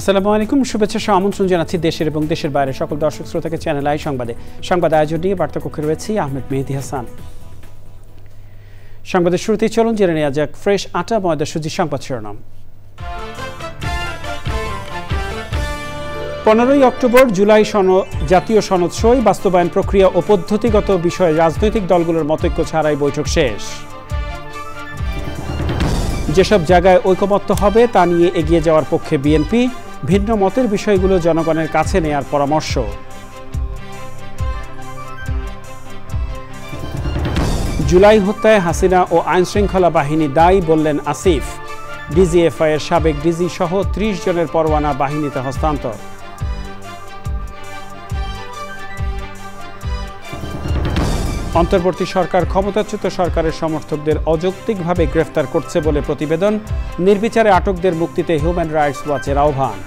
আসসালামু আলাইকুম, শুভেচ্ছা ও আমন্ত্রণ জানাচ্ছি দেশের এবং দেশের বাইরে সকল দর্শক শ্রোতাকে চ্যানেল আই সংবাদ আয়োজন নিয়ে বার্তাকক্ষে রয়েছি আহমেদ মেহেদী হাসান। সংবাদের শুরুতেই চলুন জেনে নেওয়া যাক ফ্রেশ আটা ময়দা সুজি সংবাদ শিরোনাম। 15 অক্টোবর জুলাই জাতীয় সনদ সই, বাস্তবায়ন প্রক্রিয়া ও পদ্ধতিগত বিষয়ে রাজনৈতিক দলগুলোর মতৈক্য ছাড়াই বৈঠক শেষ। যেসব জায়গায় ঐকমত্য হবে তা নিয়ে এগিয়ে যাওয়ার পক্ষে বিএনপি, ভিন্ন মতের বিষয়গুলো জনগণের কাছে নেয়ার পরামর্শ। জুলাই হত্যায় হাসিনা ও আইনশৃঙ্খলা বাহিনী দায়ী বললেন আসিফ। ডিজিএফআই এর সাবেক ডিজি সহ 30 জনের পরোয়ানা বাহিনীতে হস্তান্তর। অন্তর্বর্তী সরকার ক্ষমতাচ্যুত সরকারের সমর্থকদের অযৌক্তিকভাবে গ্রেফতার করছে বলে প্রতিবেদন, নির্বিচারে আটকদের মুক্তিতে হিউম্যান রাইটস ওয়াচের আহ্বান।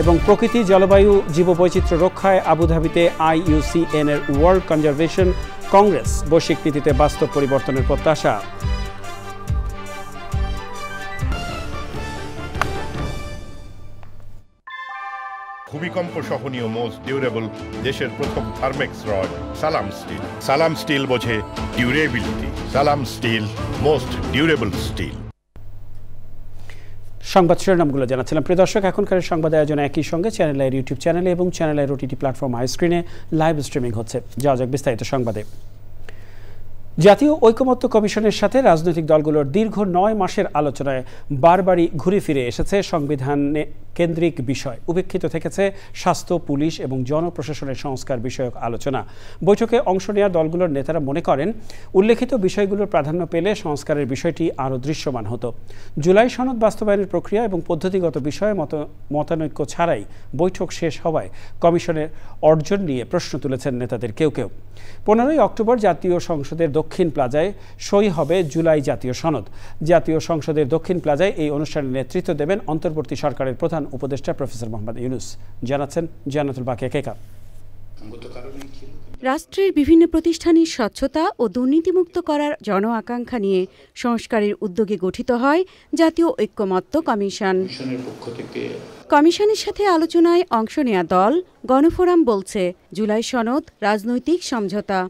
এবং প্রকৃতি, জলবায়ু, জীববৈচিত্র্য রক্ষায় আবুধাবিতে IUCN এর ওয়ার্ল্ড কনজারভেশন কংগ্রেস, বৈশ্বিক নীতিতে বাস্তব পরিবর্তনের প্রত্যাশা। ভূমিকম্প সহনীয় মোস্ট ডিউরেবল দেশের প্রথম থার্মেক্স রড সালাম স্টিল। সালাম স্টিল বোঝে ডিউরেবিলিটি। সালাম স্টিল, মোস্ট ডিউরেবল স্টিল। সংবাদ শিরোনামগুলো জানাচ্ছিলাম। প্রিয় দর্শক, এখনকার সংবাদ আয়োজনে একই সঙ্গে চ্যানেলের ইউটিউব চ্যানেলে এবং চ্যানেলের OTT প্ল্যাটফর্ম আইস্ক্রিনে লাইভ স্ট্রিমিং হচ্ছে। যাওয়া যাক বিস্তারিত সংবাদে। জাতীয় ঐকমত্য কমিশনের সাথে রাজনৈতিক দলগুলোর দীর্ঘ 9 মাসের আলোচনায় বারবারই ঘুরে ফিরে এসেছে সংবিধানে কেন্দ্রিক বিষয়। উপেক্ষিত থেকেছে স্বাস্থ্য, পুলিশ এবং জনপ্রশাসনের সংস্কার বিষয়ক আলোচনা। বৈঠকে অংশ নেওয়া দলগুলোর নেতারা মনে করেন, উল্লেখিত বিষয়গুলোর প্রাধান্য পেলে সংস্কারের বিষয়টি আরও দৃশ্যমান হতো। জুলাই সনদ বাস্তবায়নের প্রক্রিয়া এবং পদ্ধতিগত বিষয়ে মতানৈক্য ছাড়াই বৈঠক শেষ হওয়ায় কমিশনের অর্জন নিয়ে প্রশ্ন তুলেছেন নেতাদের কেউ কেউ। 15 অক্টোবর জাতীয় সংসদের দক্ষিণ প্লাজায় সই হবে জুলাই জাতীয় সনদ। জাতীয় সংসদের দক্ষিণ প্লাজায় এই অনুষ্ঠানের নেতৃত্ব দেবেন অন্তর্বর্তী সরকারের প্রধান উপদেষ্টা প্রফেসর মোহাম্মদ ইউনূস। জানাচ্ছেন জান্নাতুল বাকিয়া কেকা। রাষ্ট্রের বিভিন্ন প্রতিষ্ঠানের স্বচ্ছতা ও দুর্নীতিমুক্ত করার জন আকাঙ্ক্ষা নিয়ে সংস্কারের উদ্যোগে গঠিত হয় জাতীয় ঐকমত্য কমিশন। কমিশনের সাথে আলোচনায় অংশ নেয়া দল গণফোরাম বলছে, জুলাই সনদ রাজনৈতিক সমঝোতা।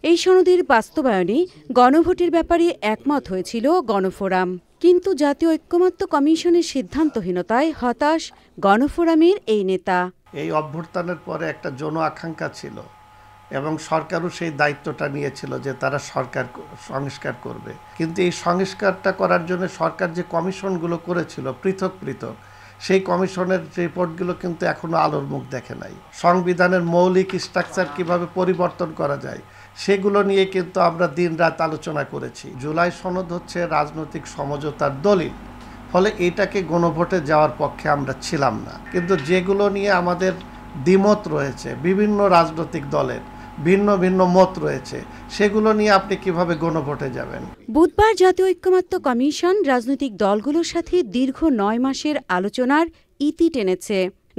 এই সনদের বাস্তবায়নে গণভোটের ব্যাপারে একমত হয়েছিল গণফোরাম। কিন্তু জাতীয় ঐকমত্য কমিশনের সিদ্ধান্তহীনতায় হতাশ গণফোরামের এই নেতা। এই অভ্যুত্থানের পরে একটা জন আকাঙ্ক্ষা ছিল এবং সরকারও সেই দায়িত্বটা নিয়েছিল যে তারা সরকার সংস্কার করবে। কিন্তু এই সংস্কারটা করার জন্য সরকার যে কমিশনগুলো করেছিল পৃথক পৃথক, সেই কমিশনের রিপোর্টগুলো কিন্তু এখনো আলোর মুখ দেখে নাই। সংবিধানের মৌলিক স্ট্রাকচার কিভাবে পরিবর্তন করা যায় সেগুলো নিয়ে কিন্তু আমরা দিনরাত আলোচনা করেছি। জুলাই সনদ হচ্ছে রাজনৈতিক সমঝোতার দলিল, ফলে এটাকে গণভোটে যাওয়ার পক্ষে আমরা ছিলাম না। কিন্তু যেগুলো নিয়ে আমাদের দ্বিমত রয়েছে, বিভিন্ন রাজনৈতিক দলের ভিন্ন ভিন্ন মত রয়েছে, সেগুলো নিয়ে আপনি কিভাবে গণভোটে যাবেন? বুধবার জাতীয় ঐকমত্য কমিশন রাজনৈতিক দলগুলোর সাথে দীর্ঘ 9 মাসের আলোচনার ইতি টেনেছে।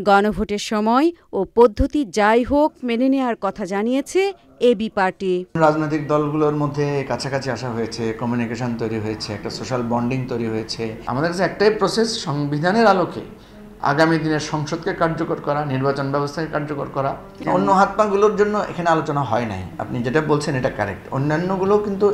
গণভোটের সময় ও পদ্ধতি যাই হোক মেনে নেওয়ার কথা জানিয়েছে এবি পার্টি। রাজনৈতিক দলগুলোর মধ্যে কাছাকাছি আসা হয়েছে, কমিউনিকেশন তৈরি হয়েছে, একটা সোশ্যাল বন্ডিং তৈরি হয়েছে। আমাদের কাছে একটাই প্রসেস, সংবিধানের আলোকে আগামী দিনের সংসদকে কার্যকর করা, নির্বাচন ব্যবস্থাকে কার্যকর করা। অন্য হাত পাগুলোর জন্য এখানে আলোচনা হয় নাই। আপনি যেটা বলছেন এটা কারেক্ট। অন্যান্যগুলো কিন্তু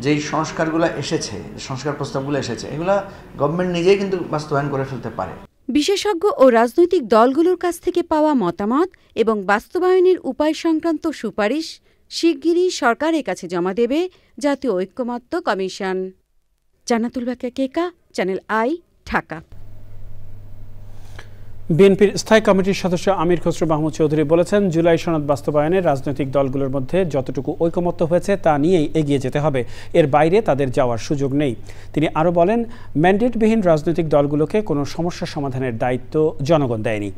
যেই সংস্কারগুলো এসেছে, সংস্কার প্রস্তাবগুলো এসেছে, এগুলা গভর্নমেন্ট নিজেই কিন্তু বাস্তবায়ন করে ফেলতে পারে। বিশেষজ্ঞ ও রাজনৈতিক দলগুলোর কাছ থেকে পাওয়া মতামত এবং বাস্তবায়নের উপায় সংক্রান্ত সুপারিশ শিগগিরই সরকারের কাছে জমা দেবে জাতীয় ঐকমত্য commission. Jannatul Bakiya Keka, channel I, Dhaka. বিএনপির স্থায়ী কমিটির সদস্য আমির খসরু মাহমুদ চৌধুরী বলেছেন, জুলাই সনদ বাস্তবায়নে রাজনৈতিক দলগুলোর মধ্যে যতটুকু ঐকমত্য হয়েছে তা নিয়েই এগিয়ে যেতে হবে, এর বাইরে তাদের যাওয়ার সুযোগ নেই। তিনি আরও বলেন, ম্যান্ডেটবিহীন রাজনৈতিক দলগুলোকে কোনো সমস্যা সমাধানের দায়িত্ব জনগণ দেয়নি।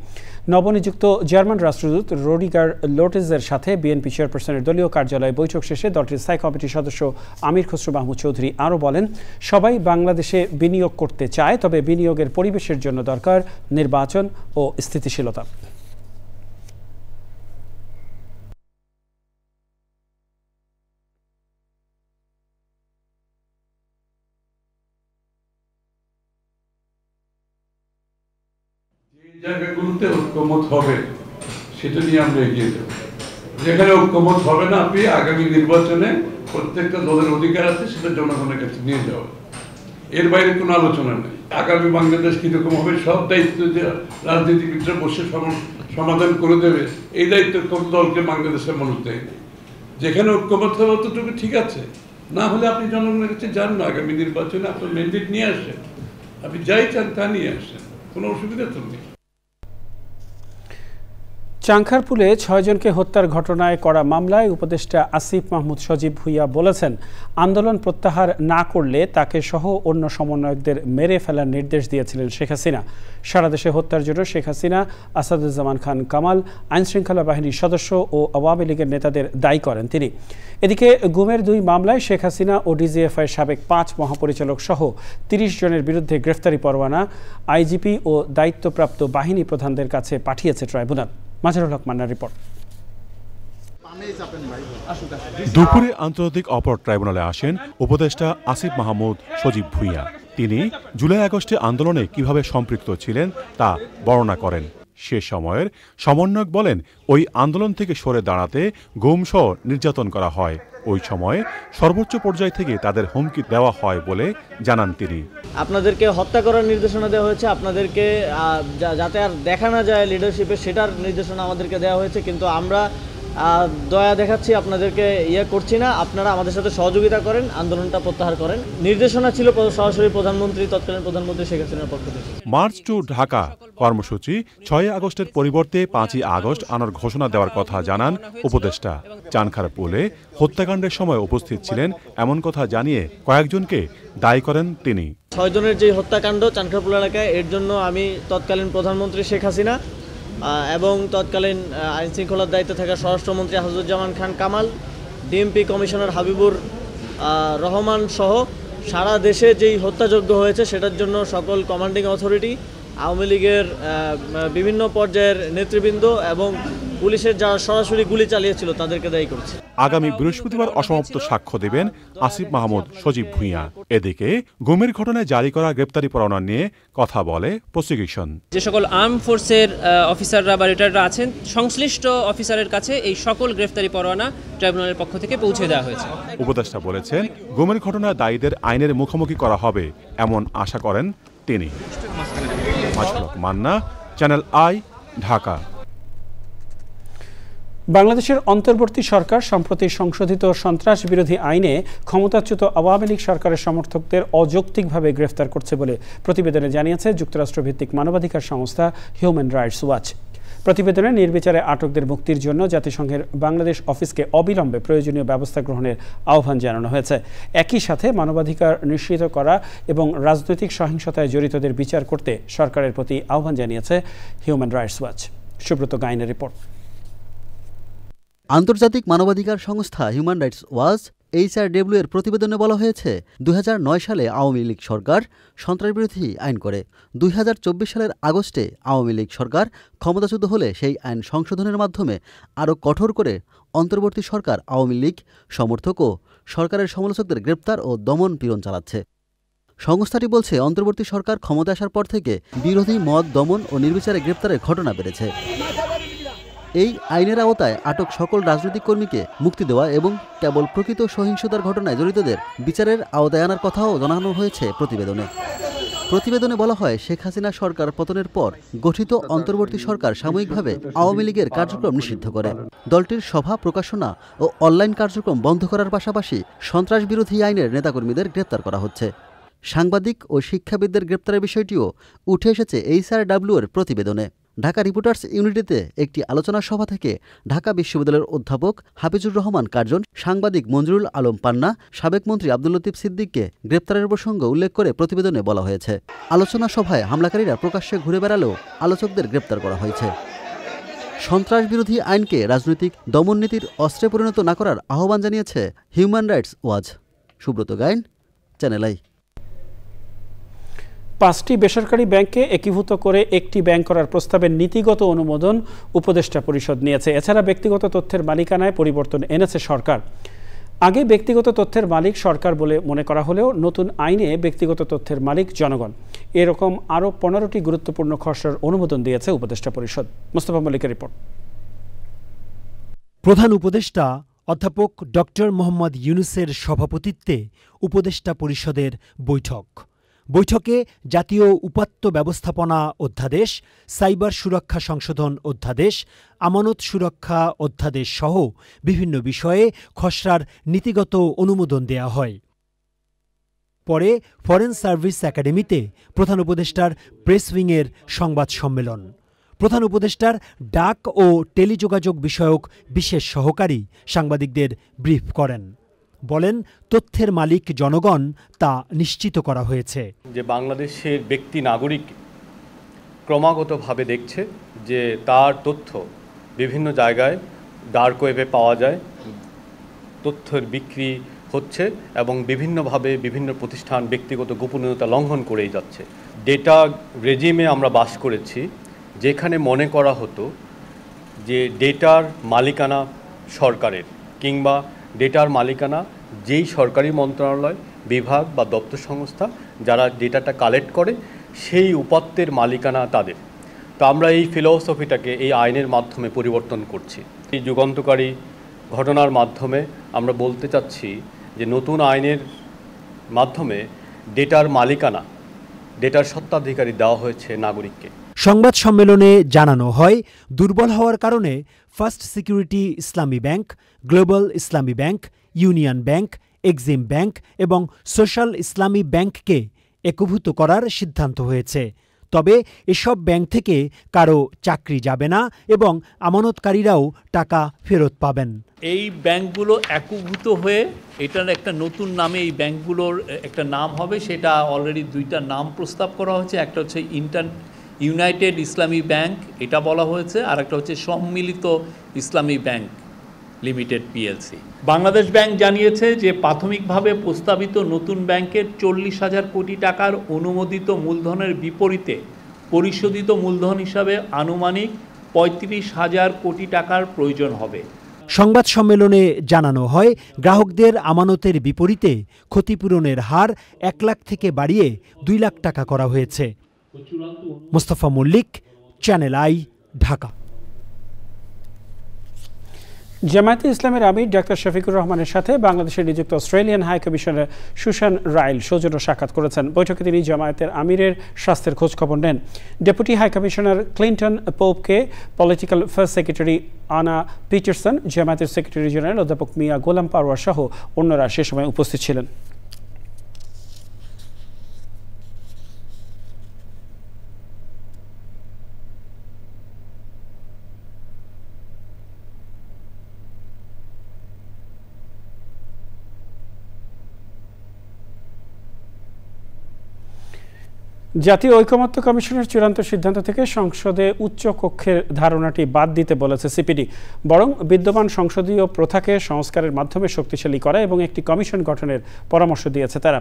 নবনিযুক্ত জার্মান রাষ্ট্রদূত রোডিগার লোটেজের সাথে বিএনপি চেয়ারপারসনের দলীয় কার্যালয়ে বৈঠক শেষে দলটির স্থায়ী কমিটির সদস্য আমির খসরু মাহমুদ চৌধুরী আরও বলেন, সবাই বাংলাদেশে বিনিয়োগ করতে চায়, তবে বিনিয়োগের পরিবেশের জন্য দরকার নির্বাচন ও স্থিতিশীলতা। জায়গাগুলোতে ঐক্যমত হবে সেটা নিয়ে আমরা এগিয়ে যাব। যেখানে ঐক্যমত হবে না, আপনি আগামী নির্বাচনে প্রত্যেকটা দলের অধিকার আছে সেটা জনগণের কাছে নিয়ে যাওয়া, এর বাইরে কোনো আলোচনা নেই। আগামী বাংলাদেশ কিরকম হবে সব দায়িত্ব যে রাজনীতিবিদরা বসে সমাধান করে দেবে, এই দায়িত্ব কোন দলকে বাংলাদেশের মানুষ দেয়নি। যেখানে ঐক্যমত হবে অতটুকু ঠিক আছে, না হলে আপনি জনগণের কাছে যান না, আগামী নির্বাচনে আপনার ম্যান্ডেট নিয়ে আসেন, আপনি যাই চান তা নিয়ে আসেন, কোনো অসুবিধা তো নেই। চাংখারপুলে 6 জনকে হত্যার ঘটনায় করা মামলায় উপদেষ্টা আসিফ মাহমুদ সজীব ভুঁইয়া বলেছেন, আন্দোলন প্রত্যাহার না করলে তাকে সহ অন্য সমন্বয়কদের মেরে ফেলার নির্দেশ দিয়েছিলেন শেখ হাসিনা। সারা দেশে হত্যার জন্য শেখ হাসিনা, আসাদুজ্জামান খান কামাল, আইনশৃঙ্খলা বাহিনীর সদস্য ও আওয়ামী লীগের নেতাদের দায়ী করেন তিনি। এদিকে গুমের 2 মামলায় শেখ হাসিনা ও ডিজিএফআই সাবেক 5 মহাপরিচালক সহ 30 জনের বিরুদ্ধে গ্রেফতারি পরোয়ানা আইজিপি ও দায়িত্বপ্রাপ্ত বাহিনী প্রধানদের কাছে পাঠিয়েছে ট্রাইব্যুনাল। মাজহারুল হক মান্নার রিপোর্ট। দুপুরে আন্তর্জাতিক অপরাধ ট্রাইব্যুনালে আসেন উপদেষ্টা আসিফ মাহমুদ সজীব ভুঁইয়া। তিনি জুলাই আগস্টে আন্দোলনে কিভাবে সম্পৃক্ত ছিলেন তা বর্ণনা করেন। সে সময়ের সমন্বয়ক বলেন, ওই আন্দোলন থেকে সরে দাঁড়াতে গুমসহ নির্যাতন করা হয়। ওই সময়ে সর্বোচ্চ পর্যায় থেকে তাদের হুমকি দেওয়া হয় বলে জানান তিনি। আপনাদেরকে হত্যা করার নির্দেশনা দেওয়া হয়েছে, আপনাদেরকে যাতে আর দেখা না যায় লিডারশিপে, সেটার নির্দেশনা আমাদেরকে দেওয়া হয়েছে, কিন্তু আমরা দয়া দেখাচ্ছি, আপনাদেরকে করছি না, আপনারা আমাদের সাথে সহযোগিতা করেন, আন্দোলনটা প্রত্যাহার করেন। নির্দেশনা ছিল সরাসরি প্রধানমন্ত্রী, তৎকালীন প্রধানমন্ত্রী শেখ হাসিনার পক্ষ থেকে। মার্চ টু ঢাকা কর্মসূচি 6 আগস্টের পরিবর্তে 5 আগস্ট আনার ঘোষণা দেওয়ার কথা জানান উপদেষ্টা। চানখারপুলে হত্যাকাণ্ডের সময় উপস্থিত ছিলেন এমন কথা জানিয়ে কয়েকজনকে দায়ী করেন তিনি। 6 জনের যে হত্যাকাণ্ড চানখারপুল এলাকায়, এর জন্য আমি তৎকালীন প্রধানমন্ত্রী শেখ হাসিনা এবং তৎকালীন আইনশৃঙ্খলার দায়িত্বে থাকা স্বরাষ্ট্রমন্ত্রী আসাদুজ্জামান খান কামাল, ডিএমপি কমিশনার হাবিবুর রহমান সহ সারা দেশে যেই হত্যাযজ্ঞ হয়েছে সেটার জন্য সকল কমান্ডিং অথরিটি, আওয়ামী লীগের বিভিন্ন পর্যায়ের নেতৃবৃন্দ এবং পুলিশের যারা সরাসরি গুলি চালিয়েছিল তাদেরকে দায়ী করছে। আগামী বৃহস্পতিবার অসমাপ্ত সাক্ষ্য দেবেন আসিফ মাহমুদ সজীব ভুঁইয়া। এদিকে গুমের ঘটনায় জারি করা গ্রেপ্তারি পরোয়ানা নিয়ে কথা বলে প্রসিকিউশন। যে সকল আর্ম ফোর্সের অফিসাররা বা রিটায়ার্ডরা আছেন, সংশ্লিষ্ট অফিসারের কাছে এই সকল গ্রেপ্তারি পরোয়ানা ট্রাইব্যুনালের পক্ষ থেকে পৌঁছে দেওয়া হয়েছে। উপদেষ্টা বলেছেন, গুমের ঘটনায় দায়ীদের আইনের মুখোমুখি করা হবে এমন আশা করেন তিনি। মাজহারুল হক মান্না, চ্যানেল আই, ঢাকা। বাংলাদেশের অন্তর্বর্তী সরকার সম্প্রতি সংশোধিত সন্ত্রাস বিরোধী আইনে ক্ষমতাচ্যুত আওয়ামী লীগ সরকারের সমর্থকদের অযৌক্তিকভাবে গ্রেফতার করছে বলে প্রতিবেদনে জানিয়েছে যুক্তরাষ্ট্রভিত্তিক মানবাধিকার সংস্থা হিউম্যান রাইটস ওয়াচ। প্রতিবেদনে নির্বিচারে আটকদের মুক্তির জন্য জাতিসংঘের বাংলাদেশ অফিসকে অবিলম্বে প্রয়োজনীয় ব্যবস্থা গ্রহণের আহ্বান জানানো হয়েছে। একই সাথে মানবাধিকার নিশ্চিত করা এবং রাজনৈতিক সহিংসতায় জড়িতদের বিচার করতে সরকারের প্রতি আহ্বান জানিয়েছে হিউম্যান রাইটস ওয়াচ। সুব্রত গাইনের রিপোর্ট। আন্তর্জাতিক মানবাধিকার সংস্থা হিউম্যান রাইটস ওয়াচ HRW এর প্রতিবেদনে বলা হয়েছে, 2009 সালে আওয়ামী লীগ সরকার সন্ত্রাসবিরোধী আইন করে। 2024 সালের আগস্টে আওয়ামী লীগ সরকার ক্ষমতাচ্যুত হলে সেই আইন সংশোধনের মাধ্যমে আরও কঠোর করে অন্তর্বর্তী সরকার আওয়ামী লীগ সমর্থক ও সরকারের সমালোচকদের গ্রেপ্তার ও দমন পীড়ন চালাচ্ছে। সংস্থাটি বলছে, অন্তর্বর্তী সরকার ক্ষমতা আসার পর থেকে বিরোধী মত দমন ও নির্বিচারে গ্রেপ্তারের ঘটনা বেড়েছে। এই আইনের আওতায় আটক সকল রাজনৈতিক কর্মীকে মুক্তি দেওয়া এবং কেবল প্রকৃত সহিংসতার ঘটনায় জড়িতদের বিচারের আওতায় আনার কথাও জানানো হয়েছে প্রতিবেদনে। প্রতিবেদনে বলা হয়, শেখ হাসিনা সরকার পতনের পর গঠিত অন্তর্বর্তী সরকার সাময়িকভাবে আওয়ামী লীগের কার্যক্রম নিষিদ্ধ করে। দলটির সভা, প্রকাশনা ও অনলাইন কার্যক্রম বন্ধ করার পাশাপাশি সন্ত্রাস বিরোধী আইনের নেতাকর্মীদের গ্রেপ্তার করা হচ্ছে। সাংবাদিক ও শিক্ষাবিদদের গ্রেপ্তারের বিষয়টিও উঠে এসেছে HRW এর প্রতিবেদনে। ঢাকা রিপোর্টার্স ইউনিটিতে একটি আলোচনা সভা থেকে ঢাকা বিশ্ববিদ্যালয়ের অধ্যাপক হাফিজুর রহমান কার্জন, সাংবাদিক মঞ্জুরুল আলম পান্না, সাবেক মন্ত্রী আব্দুল লতিফ সিদ্দিককে গ্রেপ্তারের প্রসঙ্গ উল্লেখ করে প্রতিবেদনে বলা হয়েছে। আলোচনা সভায় হামলাকারীরা প্রকাশ্যে ঘুরে বেড়ালেও আলোচকদের গ্রেপ্তার করা হয়েছে। সন্ত্রাস বিরোধী আইনকে রাজনৈতিক দমননীতির অস্ত্রে পরিণত না করার আহ্বান জানিয়েছে human rights watch. Subrata Gain, channel I. 5টি বেসরকারি ব্যাংককে একীভূত করে একটি ব্যাংক করার প্রস্তাবের নীতিগত অনুমোদন উপদেষ্টা পরিষদ নিয়েছে। এছাড়া ব্যক্তিগত তথ্যের মালিকানায় পরিবর্তন এনেছে সরকার। আগে ব্যক্তিগত তথ্যের মালিক সরকার বলে মনে করা হলেও নতুন আইনে ব্যক্তিগত তথ্যের মালিক জনগণ। এরকম আরও 15টি গুরুত্বপূর্ণ খসড়ার অনুমোদন দিয়েছে উপদেষ্টা পরিষদ। মোস্তফা মল্লিকের রিপোর্ট। প্রধান উপদেষ্টা অধ্যাপক ডক্টর মোহাম্মদ ইউনূসের সভাপতিত্বে উপদেষ্টা পরিষদের বৈঠকে জাতীয় উপাত্ত ব্যবস্থাপনা অধ্যাদেশ, সাইবার সুরক্ষা সংশোধন অধ্যাদেশ, আমানত সুরক্ষা অধ্যাদেশ সহ বিভিন্ন বিষয়ে খসড়ার নীতিগত অনুমোদন দেয়া হয়। পরে ফরেন সার্ভিস একাডেমিতে প্রধান উপদেষ্টার প্রেস উইংয়ের সংবাদ সম্মেলন। প্রধান উপদেষ্টার ডাক ও টেলিযোগাযোগ বিষয়ক বিশেষ সহকারী সাংবাদিকদের ব্রিফ করেন। বলেন, তথ্যের মালিক জনগণ তা নিশ্চিত করা হয়েছে। যে বাংলাদেশের ব্যক্তি নাগরিক ক্রমাগতভাবে দেখছে যে তার তথ্য বিভিন্ন জায়গায় ডার্ক ওয়েবে পাওয়া যায়, তথ্যের বিক্রি হচ্ছে এবং বিভিন্নভাবে বিভিন্ন প্রতিষ্ঠান ব্যক্তিগত গোপনীয়তা লঙ্ঘন করেই যাচ্ছে। ডেটা রেজিমে আমরা বাস করেছি যেখানে মনে করা হতো যে ডেটার মালিকানা সরকারের, কিংবা ডেটার মালিকানা যেই সরকারি মন্ত্রণালয়, বিভাগ বা দপ্তর সংস্থা যারা ডেটাটা কালেক্ট করে সেই উপাত্তের মালিকানা তাদের। তো আমরা এই ফিলসফিটাকে এই আইনের মাধ্যমে পরিবর্তন করছি। এই যুগান্তকারী ঘটনার মাধ্যমে আমরা বলতে চাচ্ছি যে নতুন আইনের মাধ্যমে ডেটার মালিকানা, ডেটার স্বত্বাধিকারী দেওয়া হয়েছে নাগরিককে। সংবাদ সম্মেলনে জানানো হয়, দুর্বল হওয়ার কারণে ফার্স্ট সিকিউরিটি ইসলামী ব্যাংক, গ্লোবাল ইসলামী bank, union bank, Exim bank এবং সোশ্যাল ইসলামী ব্যাংককে একীভূত করার সিদ্ধান্ত হয়েছে। তবে এসব ব্যাংক থেকে কারো চাকরি যাবে না এবং আমানতকারীরাও টাকা ফেরত পাবেন। এই ব্যাংকগুলো একীভূত হয়ে এটার একটা নতুন নামে এই ব্যাংকগুলোর একটা নাম হবে, সেটা অলরেডি দুইটা নাম প্রস্তাব করা হয়েছে। একটা হচ্ছে ইউনাইটেড ইসলামী ব্যাংক এটা বলা হয়েছে, আর একটা হচ্ছে সম্মিলিত ইসলামী bank limited PLC. Bangladesh bank জানিয়েছে যে প্রাথমিকভাবে প্রস্তাবিত নতুন ব্যাংকের 40,000 কোটি টাকার অনুমোদিত মূলধনের বিপরীতে পরিশোধিত মূলধন হিসাবে আনুমানিক 35,000 কোটি টাকার প্রয়োজন হবে। সংবাদ সম্মেলনে জানানো হয়, গ্রাহকদের আমানতের বিপরীতে ক্ষতিপূরণের হার 1 লাখ থেকে বাড়িয়ে 2 লাখ টাকা করা হয়েছে। Mostafa Mallik, channel I, Dhaka. জামায়াতে ইসলামের আমির ডাক্তার শফিকুর রহমানের সাথে বাংলাদেশে নিযুক্ত Australian high commissioner Susan Ryle সৌজন্য সাক্ষাৎ করেছেন। বৈঠকে তিনি জামায়াতের আমিরের স্বাস্থ্যের খোঁজখবর নেন। ডেপুটি হাই কমিশনার ক্লিন্টন পোপকে, political first secretary Anna Peterson, জামায়াতের সেক্রেটারি জেনারেল অধ্যাপক মিয়া গোলাম পারওয়ার সহ অন্যরা সে সময় উপস্থিত ছিলেন। জাতীয় ঐকমত্য কমিশনের চূড়ান্ত সিদ্ধান্ত থেকে সংসদে উচ্চ কক্ষের ধারণাটি বাদ দিতে বলেছে সিপিডি, বরং বিদ্যমান সংসদীয় প্রথাকে সংস্কারের মাধ্যমে শক্তিশালী করা এবং একটি কমিশন গঠনের পরামর্শ দিয়েছে তারা।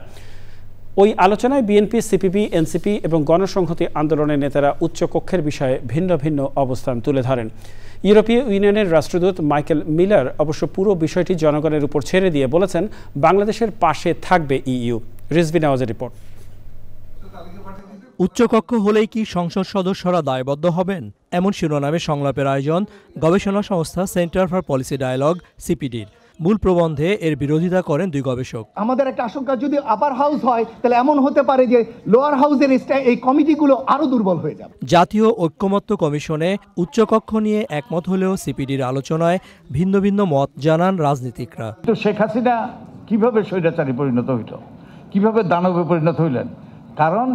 ওই আলোচনায় বিএনপি, সিপিবি, এনসিপি এবং গণসংহতি আন্দোলনের নেতারা উচ্চ কক্ষের বিষয়ে ভিন্ন ভিন্ন অবস্থান তুলে ধরেন। ইউরোপীয় ইউনিয়নের রাষ্ট্রদূত মাইকেল মিলার অবশ্য পুরো বিষয়টি জনগণের উপর ছেড়ে দিয়ে বলেছেন, বাংলাদেশের পাশে থাকবে ইইউ। রিজভী নওয়াজের রিপোর্ট। উচ্চকক্ষ হলেই কি সংসদ সদস্যরা দায়বদ্ধ হবেন? এমন শিরোনামে সংলাপের আয়োজন গবেষণা সংস্থা সেন্টার ফর পলিসি ডায়ালগ সিপিডির। মূল প্রবন্ধে এর বিরোধিতা করেন দুই গবেষক। আমাদের একটা আশঙ্কা, যদি আপার হাউস হয় তাহলে এমন হতে পারে যে লোয়ার হাউসের এই কমিটিগুলো আরো দুর্বল হয়ে যাবে। জাতীয় ঐকমত্য কমিশনে উচ্চকক্ষ নিয়ে একমত হলেও সিপিডির আলোচনায় ভিন্ন ভিন্ন মত জানান রাজনীতিকরা। তো শেখ হাসিনা কিভাবে স্বৈরাচারী পরিণত হইল, কিভাবে দানবে পরিণত হইলেন? কারণ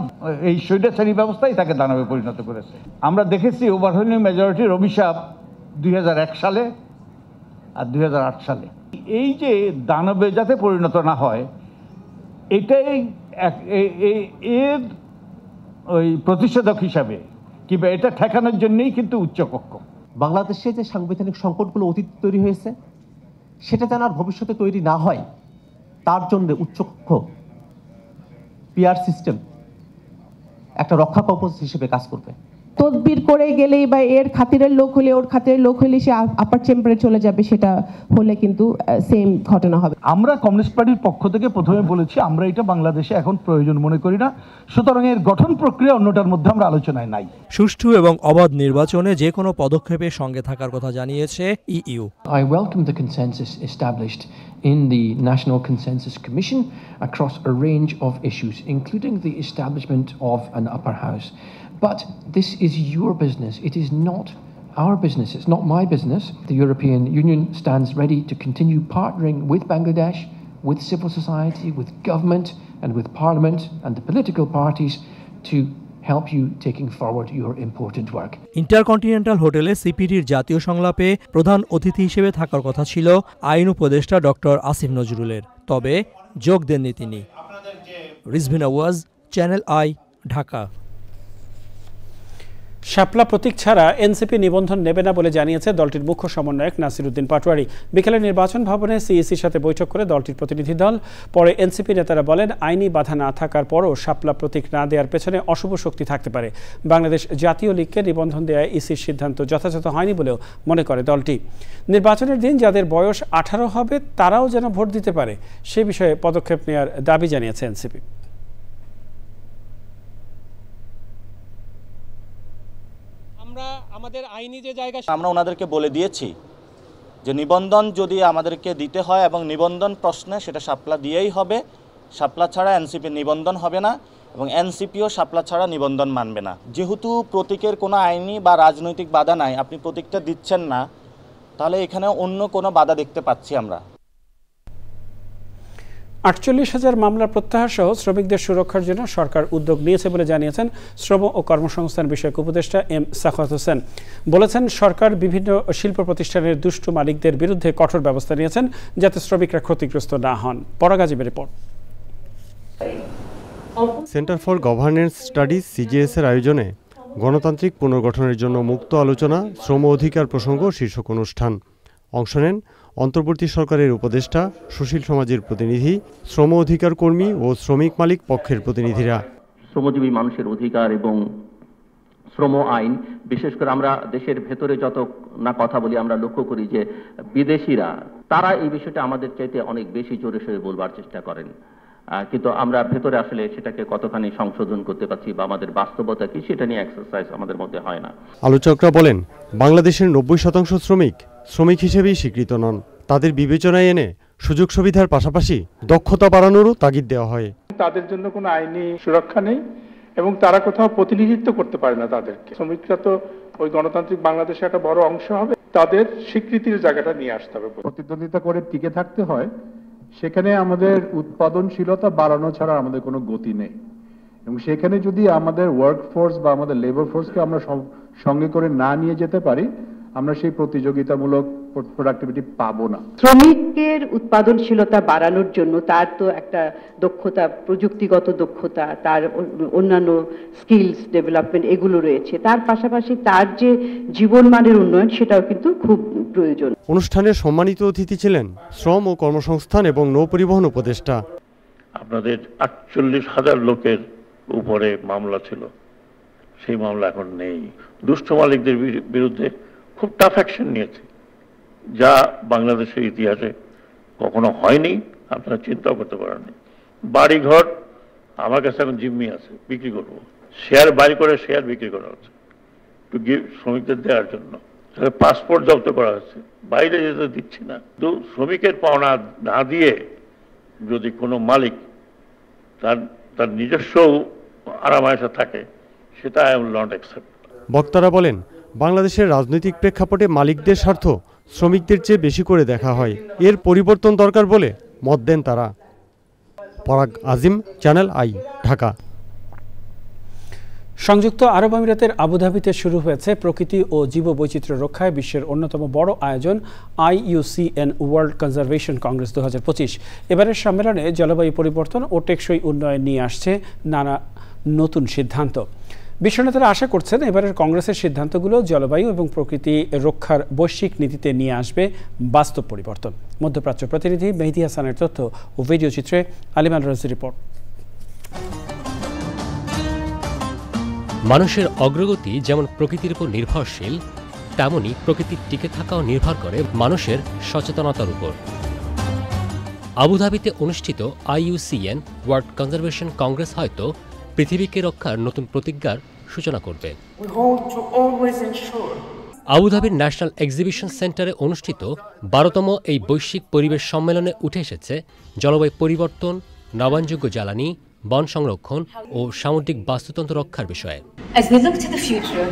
এই স্বৈরাচারী ব্যবস্থাই তাকে দানবে পরিণত করেছে। আমরা দেখেছি ওভারওয়েলমিং মেজরিটির অভিশাপ 2001 সালে আর 2008 সালে। এই যে দানবে যাতে পরিণত না হয়, এটাই এর ওই প্রতিষেধক হিসাবে কিংবা এটা ঠেকানোর জন্যই কিন্তু উচ্চকক্ষ। বাংলাদেশে যে সাংবিধানিক সংকটগুলো অতীতে তৈরি হয়েছে, সেটা যেন আর ভবিষ্যতে তৈরি না হয়, তার জন্য উচ্চকক্ষ পিআর সিস্টেম একটা রক্ষা কবচ হিসেবে কাজ করবে। তদবির করে গেলেই বা এর খাতিরের লোক হলে ওর খাতিরের লোক হলে সে আপার চেম্বারে চলে যাবে, সেটা হলে কিন্তু সেম ঘটনা হবে। আমরা কমিউনিস্ট পার্টির পক্ষ থেকে প্রথমে বলেছি আমরা এটা বাংলাদেশে এখন প্রয়োজন মনে করি না, সুতরাং এর গঠন প্রক্রিয়া অন্যটার মধ্যে আমরা আলোচনায় নাই। সুষ্ঠু এবং অবাধ নির্বাচনে যে কোনো পদক্ষেপের সঙ্গে থাকার কথা জানিয়েছে EU. I welcome the consensus established in the National Consensus Commission across a range of issues, including the establishment of an upper house. But this is your business. It is not our business. It's not my business. The European Union stands ready to continue partnering with Bangladesh, with civil society, with government, and with parliament and the political parties to help you taking forward your important work. Intercontinental হোটেলে সিপিডির জাতীয় সংলাপে প্রধান অতিথি হিসেবে থাকার কথা ছিল আইন উপদেষ্টা ডক্টর আসিফ নজরুলের, তবে যোগ দেননি তিনি। রিজভিন আওয়াজ, চ্যানেল আই, ঢাকা। শাপলা প্রতীক ছাড়া এনসিপি নিবন্ধন নেবে না বলে জানিয়েছে দলটির মুখ্য সমন্বয়ক নাসির উদ্দিন পাটোয়ারি। বিকেলে নির্বাচন ভবনে সিইসির সাথে বৈঠক করে দলটির প্রতিনিধি দল। পরে এনসিপি নেতারা বলেন, আইনি বাধা না থাকার পরও শাপলা প্রতীক না দেওয়ার পেছনে অশুভ শক্তি থাকতে পারে। বাংলাদেশ জাতীয় লীগকে নিবন্ধন দেওয়ায় ইসির সিদ্ধান্ত যথাযথ হয়নি বলেও মনে করে দলটি। নির্বাচনের দিন যাদের বয়স 18 হবে তারাও যেন ভোট দিতে পারে সে বিষয়ে পদক্ষেপ নেওয়ার দাবি জানিয়েছে এনসিপি। আমরা ওনাদেরকে বলে দিয়েছি যে নিবন্ধন যদি আমাদেরকে দিতে হয় এবং নিবন্ধন প্রশ্নে সেটা শাপলা দিয়েই হবে, শাপলা ছাড়া এনসিপি নিবন্ধন হবে না এবং এনসিপিও শাপলা ছাড়া নিবন্ধন মানবে না। যেহেতু প্রতীকের কোনো আইনি বা রাজনৈতিক বাধা নাই, আপনি প্রতীকটা দিচ্ছেন না, তাহলে এখানে অন্য কোনো বাধা দেখতে পাচ্ছি আমরা। 48,000 মামলা প্রত্যাহার সহ শ্রমিকদের সুরক্ষার জন্য সরকার উদ্যোগ নিয়েছে বলে জানিয়েছেন শ্রম ও কর্মসংস্থান বিষয়ক উপদেষ্টা এম সাখাওয়াত হোসেন। বলেছেন, সরকার বিভিন্ন শিল্প প্রতিষ্ঠানের দুষ্টু মালিকদের বিরুদ্ধে কঠোর ব্যবস্থা নিয়েছেন যাতে শ্রমিকরা ক্ষতিগ্রস্ত না হন। পরাগাজীবের report. Centre for governance studies CGS এর আয়োজনে গণতান্ত্রিক পুনর্গঠনের জন্য মুক্ত আলোচনা, শ্রম অধিকার প্রসঙ্গ শীর্ষক অনুষ্ঠান। অংশ নেন অন্তর্বর্তী সরকারের উপদেষ্টা, সুশীল সমাজের প্রতিনিধি, শ্রম অধিকার কর্মী ও শ্রমিক মালিক পক্ষের প্রতিনিধিরা। শ্রমজীবী মানুষের অধিকার এবং শ্রম আইন, বিশেষ করে আমরা দেশের ভেতরে যত না কথা বলি, আমরা লক্ষ্য করি যে বিদেশিরা তারা এই বিষয়টা আমাদের চাইতে অনেক বেশি জোরে সোরে বলবার চেষ্টা করেন, কিন্তু আমরা ভেতরে আসলে সেটাকে কতখানি সংশোধন করতে পারছি বা আমাদের বাস্তবতা কি সেটা নিয়ে এক্সারসাইজ আমাদের মধ্যে হয় না। আলোচকরা বলেন, বাংলাদেশের 90% শ্রমিক হিসেবেই স্বীকৃত নন। তাদের বিবেচনায় এনে সুযোগ সুবিধার পাশাপাশি দক্ষতা বাড়ানোরও তাগিদ দেওয়া হয়। তাদের জন্য কোনো আইনি সুরক্ষা নেই এবং তারা কোথাও প্রতিনিধিত্ব করতে পারে না তাদেরকে। শ্রমিকরা তো ওই গণতান্ত্রিক বাংলাদেশে একটা বড় অংশ হবে, তাদের স্বীকৃতির জায়গাটা নিয়ে আসতে হবে। প্রতিদ্বন্দ্বিতা করে টিকে থাকতে হয়, সেখানে আমাদের উৎপাদনশীলতা বাড়ানো ছাড়া আমাদের কোনো গতি নেই এবং সেখানে যদি আমাদের ওয়ার্ক ফোর্স বা আমাদের লেবার ফোর্সকে আমরা সঙ্গে করে না নিয়ে যেতে পারি, আমরা সেই প্রতিযোগিতামূলক প্রোডাক্টিভিটি পাবো না। শ্রমিকের উৎপাদনশীলতা বাড়ানোর জন্য তার তো একটা দক্ষতা, প্রযুক্তিগত দক্ষতা, তার অন্যান্য স্কিলস ডেভেলপমেন্ট এগুলো রয়েছে, তার পাশাপাশি তার যে জীবনমানের উন্নয়ন সেটাও কিন্তু খুব প্রয়োজন। অনুষ্ঠানে সম্মানিত অতিথি ছিলেন শ্রম ও কর্মসংস্থান এবং নৌপরিবহন উপদেষ্টা। আপনাদের 48,000 লোকের উপরে মামলা ছিল, সেই মামলা এখন নেই। দুষ্ট মালিকদের বিরুদ্ধে খুব টাফ অ্যাকশন নিয়েছে, যা বাংলাদেশের ইতিহাসে কখনো হয়নি, আপনারা চিন্তাও করতে পারেননি। বাড়িঘর আমার কাছে এখন জিম্মি আছে, বিক্রি করব, শেয়ার বাই করে শেয়ার বিক্রি করা হচ্ছে শ্রমিকদের দেওয়ার জন্য। পাসপোর্ট জব্দ করা হচ্ছে, বাইরে যেতে দিচ্ছি না। কিন্তু শ্রমিকের পাওনা না দিয়ে যদি কোনো মালিক তার নিজস্ব আরামায়েশে থাকে, সেটা আই উইল নট অ্যাকসেপ্ট। বক্তারা বলেন, বাংলাদেশের রাজনৈতিক প্রেক্ষাপটে মালিকদের স্বার্থ শ্রমিকদের চেয়ে বেশি করে দেখা হয়, এর পরিবর্তন দরকার বলে মত দেন তারা। পরাগ আজিম, চ্যানেল আই, ঢাকা। সংযুক্ত আরব আমিরাতের আবুধাবিতে শুরু হয়েছে প্রকৃতি ও জীববৈচিত্র্য রক্ষায় বিশ্বের অন্যতম বড় আয়োজন IUCN ওয়ার্ল্ড কনজারভেশন কংগ্রেস 2025। এবারের সম্মেলনে জলবায়ু পরিবর্তন ও টেকসই উন্নয়ন নিয়ে আসছে নানা নতুন সিদ্ধান্ত। বিশ্বনেতারা আশা করছেন এবারের কংগ্রেসের সিদ্ধান্তগুলো জলবায়ু এবং প্রকৃতি রক্ষার বৈশ্বিক নীতিতে নিয়ে আসবে বাস্তব পরিবর্তন। মধ্যপ্রাচ্য প্রতিনিধি মেহেদী হাসানের তথ্য ও ভিডিও চিত্রে আলিমান রাজির রিপোর্ট। মানুষের অগ্রগতি যেমন প্রকৃতির উপর নির্ভরশীল, তেমনি প্রকৃতির টিকে থাকাও নির্ভর করে মানুষের সচেতনতার উপর। আবুধাবিতে অনুষ্ঠিত IUCN ওয়ার্ল্ড কনজারভেশন কংগ্রেস হয়তো পৃথিবীকে রক্ষার নতুন প্রতিজ্ঞার সূচনা করবে। আবুধাবির ন্যাশনাল এক্সিবিশন সেন্টারে অনুষ্ঠিত 12তম এই বৈশ্বিক পরিবেশ সম্মেলনে উঠে এসেছে জলবায়ু পরিবর্তন, নবায়নযোগ্য জ্বালানি, বন সংরক্ষণ ও সামুদ্রিক বাস্তুতন্ত্র রক্ষার বিষয়ে। As we look to the future,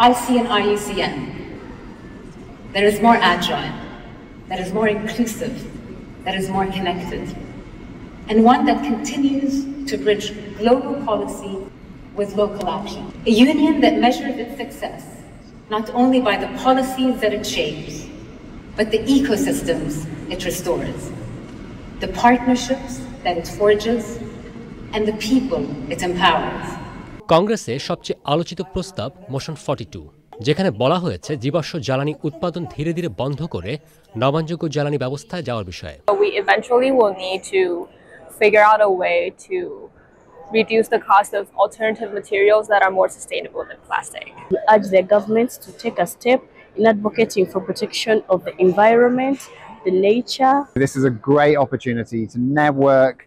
I see an IUCN that is more agile, that is more inclusive, that is more connected, and one that continues to bridge global policy with local action. A union that measures its success not only by the policies that it shapes, but the ecosystems it restores, the partnerships that it forges, and the people it empowers. কংগ্রেসে সবচেয়ে আলোচিত প্রস্তাব motion 42, যেখানে বলা হয়েছে জীবাশ্ম জ্বালানি উৎপাদন ধীরে ধীরে বন্ধ করে নবায়নযোগ্য জ্বালানি ব্যবস্থায় যাওয়ার বিষয়ে। We eventually will need to figure out a way to reduce the cost of alternative materials that are more sustainable than plastic. We urge the governments to take a step in advocating for protection of the environment, the nature. This is a great opportunity to network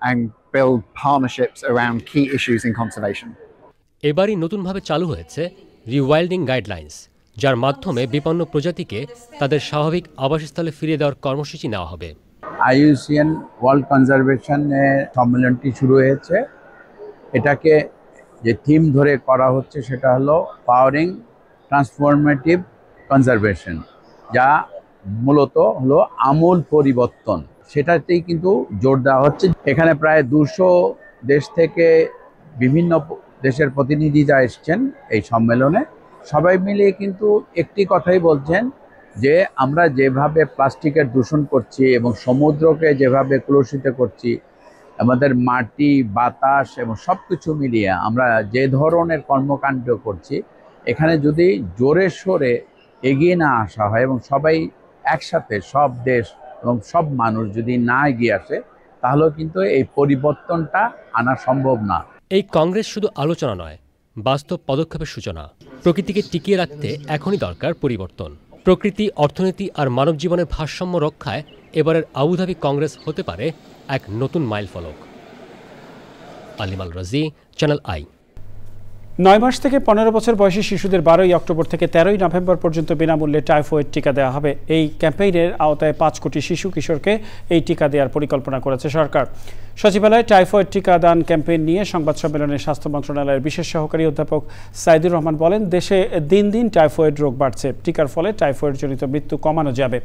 and build partnerships around key issues in conservation. এবারই নতুনভাবে চালু হয়েছে rewilding guidelines, যার মাধ্যমে বিপন্ন প্রজাতিকে তাদের স্বাভাবিক আবাসস্থলে ফিরিয়ে দেওয়ার কর্মসূচি নেওয়া হবে। IUCN ওয়ার্ল্ড কনজারভেশনের সম্মেলনটি শুরু হয়েছে। এটাকে যে থিম ধরে করা হচ্ছে সেটা হলো পাওয়ারিং ট্রান্সফরমেটিভ কনজারভেশন, যা মূলত হলো আমূল পরিবর্তন। সেটাতেই কিন্তু জোর দেওয়া হচ্ছে। এখানে প্রায় 200 দেশ থেকে বিভিন্ন দেশের প্রতিনিধিরা এসছেন এই সম্মেলনে। সবাই মিলিয়ে কিন্তু একটি কথাই বলছেন যে আমরা যেভাবে প্লাস্টিকের দূষণ করছি এবং সমুদ্রকে যেভাবে কলুষিত করছি, আমাদের মাটি, বাতাস এবং সব কিছু মিলিয়ে আমরা যে ধরনের কর্মকাণ্ড করছি, এখানে যদি জোরে সোরে এগিয়ে না আসা হয় এবং সবাই একসাথে সব দেশ এবং সব মানুষ যদি না এগিয়ে আসে, তাহলেও কিন্তু এই পরিবর্তনটা আনা সম্ভব না। এই কংগ্রেস শুধু আলোচনা নয়, বাস্তব পদক্ষেপের সূচনা। প্রকৃতিকে টিকিয়ে রাখতে এখনই দরকার পরিবর্তন। প্রকৃতি, অর্থনীতি আর মানব জীবনের ভারসাম্য রক্ষায় এবারের আবুধাবি কংগ্রেস হতে পারে এক নতুন মাইলফলক। আলিমাল রাজি, চ্যানেল আই। 9 মাস থেকে 15 বছর বয়সী শিশুদের 12ই অক্টোবর থেকে 13ই নভেম্বর পর্যন্ত বিনামূল্যে টাইফয়েড টিকা দেওয়া হবে। এই ক্যাম্পেইনের আওতায় 5 কোটি শিশু কিশোরকে এই টিকা দেওয়ার পরিকল্পনা করেছে সরকার। সচিবালয়ে টাইফয়েড টিকা দান ক্যাম্পেইন নিয়ে সংবাদ সম্মেলনে স্বাস্থ্য মন্ত্রণালয়ের বিশেষ সহকারী অধ্যাপক সাইদুর রহমান বলেন, দেশে দিন দিন টাইফয়েড রোগ বাড়ছে। টিকার ফলে টাইফয়েডজনিত মৃত্যু কমানো যাবে।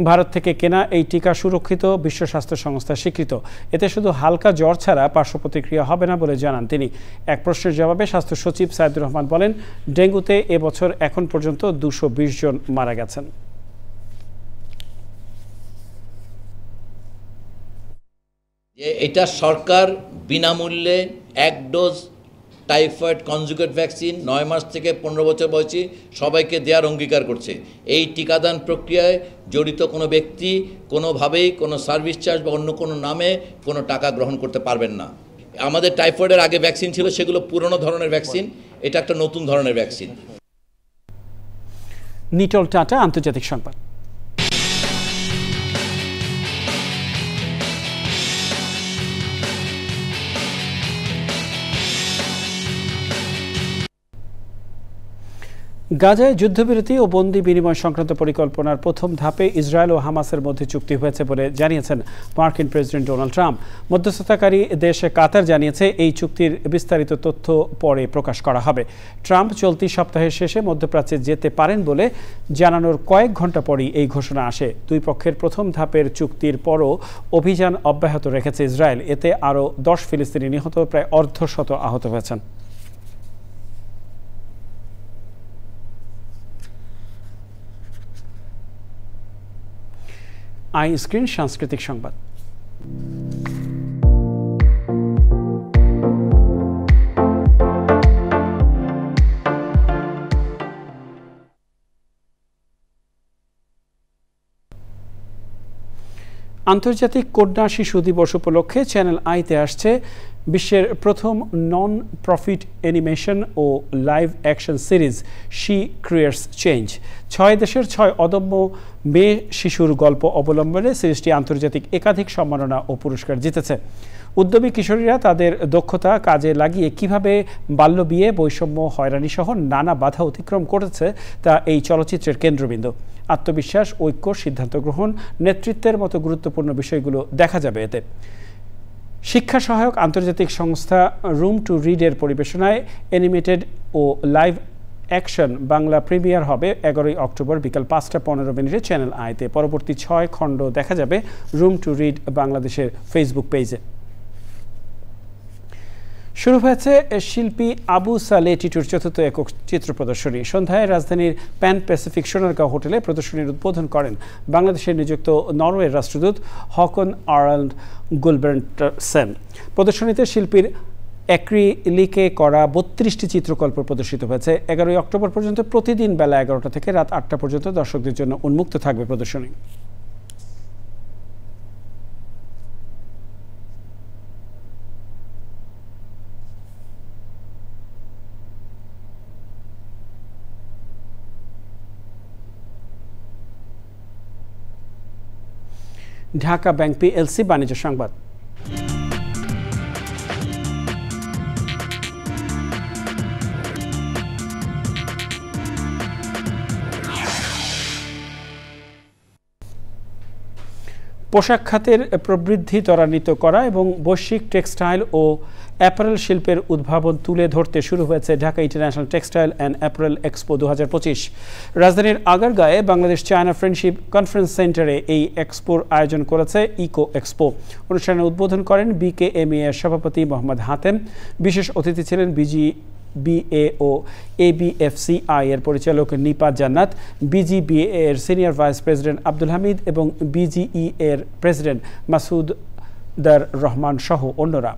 ভারত থেকে কেনা এই টিকা সুরক্ষিত, বিশ্ব স্বাস্থ্য সংস্থা স্বীকৃত। এতে শুধু হালকা জ্বর ছাড়া পার্শ্ব প্রতিক্রিয়া হবে না বলে জানান তিনি। এক প্রশ্নের জবাবে স্বাস্থ্য সচিব সাইদুর রহমান বলেন, ডেঙ্গুতে এবছর এখন পর্যন্ত 220 জন মারা গেছেন। এটা সরকার বিনামূল্যে 1 ডোজ টাইফয়েড কনজুগেট ভ্যাকসিন 9 মাস থেকে 15 বছর বয়সী সবাইকে দেওয়ার অঙ্গীকার করছে। এই টিকাদান প্রক্রিয়ায় জড়িত কোনো ব্যক্তি কোনোভাবেই কোনো সার্ভিস চার্জ বা অন্য কোনো নামে কোনো টাকা গ্রহণ করতে পারবেন না। আমাদের টাইফয়েডের আগে ভ্যাকসিন ছিল, সেগুলো পুরনো ধরনের ভ্যাকসিন, এটা একটা নতুন ধরনের ভ্যাকসিন। নিটল টাটা, আন্তর্জাতিক সংবাদ। গাজায় যুদ্ধবিরতি ও বন্দি বিনিময় সংক্রান্ত পরিকল্পনার প্রথম ধাপে ইসরায়েল ও হামাসের মধ্যে চুক্তি হয়েছে বলে জানিয়েছেন মার্কিন প্রেসিডেন্ট ডোনাল্ড ট্রাম্প। মধ্যস্থতাকারী দেশ কাতার জানিয়েছে এই চুক্তির বিস্তারিত তথ্য পরে প্রকাশ করা হবে। ট্রাম্প চলতি সপ্তাহের শেষে মধ্যপ্রাচ্যে যেতে পারেন বলে জানানোর কয়েক ঘন্টা পরই এই ঘোষণা আসে। দুই পক্ষের প্রথম ধাপের চুক্তির পরও অভিযান অব্যাহত রেখেছে ইসরায়েল। এতে আরও 10 ফিলিস্তিনি নিহত, প্রায় অর্ধশত আহত হয়েছেন। আই স্ক্রিন সাংস্কৃতিক সংবাদ। আন্তর্জাতিক কন্যা শিশু দিবস উপলক্ষে চ্যানেল আইতে আসছে বিশ্বের প্রথম নন প্রফিট অ্যানিমেশন ও live action series She Creates Change. 6 দেশের 6 অদম্য মেয়ে শিশুর গল্প অবলম্বনে সিরিজটি আন্তর্জাতিক একাধিক সম্মাননা ও পুরস্কার জিতেছে। উদ্যমী কিশোরীরা তাদের দক্ষতা কাজে লাগিয়ে কিভাবে বাল্যবিয়ে, বৈষম্য, হয়রানি সহ নানা বাধা অতিক্রম করেছে তা এই চলচ্চিত্রের কেন্দ্রবিন্দু। আত্মবিশ্বাস, ঐক্য, সিদ্ধান্ত গ্রহণ, নেতৃত্বের মতো গুরুত্বপূর্ণ বিষয়গুলো দেখা যাবে এতে। শিক্ষা সহায়ক আন্তর্জাতিক সংস্থা রুম টু রিডের পরিবেশনায় অ্যানিমেটেড ও লাইভ অ্যাকশন বাংলা প্রিমিয়ার হবে 11 অক্টোবর বিকাল 5:15 চ্যানেল আইতে। পরবর্তী 6 খণ্ড দেখা যাবে রুম টু রিড বাংলাদেশের ফেসবুক পেজে। শুরু হয়েছে শিল্পী আবু সালে টিটুর 4র্থ একক চিত্র প্রদর্শনী। সন্ধ্যায় রাজধানীর প্যান প্যাসিফিক সোনারগাঁও হোটেলে প্রদর্শনীর উদ্বোধন করেন বাংলাদেশের নিযুক্ত নরওয়ের রাষ্ট্রদূত হকন আর্ল্ড গুলবেন্টসেন। প্রদর্শনীতে শিল্পীর অ্যাক্রিলিকে করা 32টি চিত্রকল্প প্রদর্শিত হয়েছে। 11 অক্টোবর পর্যন্ত প্রতিদিন বেলা 11টা থেকে রাত 8টা পর্যন্ত দর্শকদের জন্য উন্মুক্ত থাকবে প্রদর্শনী। ঢাকা ব্যাংক পিএলসি বাণিজ্য সংবাদ। পোশাক খাতের প্রবৃদ্ধি ত্বরান্বিত করা এবং বৈশ্বিক টেক্সটাইল ও অ্যাপারেল শিল্পের উদ্ভাবন তুলে ধরতে শুরু হয়েছে Dhaka international textile and apparel expo 2025। রাজধানীর আগারগাঁয়ে বাংলাদেশ চায়না ফ্রেন্ডশিপ কনফারেন্স সেন্টারে এই এক্সপোর আয়োজন করেছে ইকো এক্সপো। অনুষ্ঠানে উদ্বোধন করেন বিকেএমইএ এর সভাপতি মোহাম্মদ হাতেম। বিশেষ অতিথি ছিলেন বিএ ও এবিএফসিআই এর পরিচালক নিপা জান্নাত, বিজিবিএ এর senior vice president Abdul Hamid এবং বিজিই এর প্রেসিডেন্ট মাসুদার রহমান সহ অন্যরা।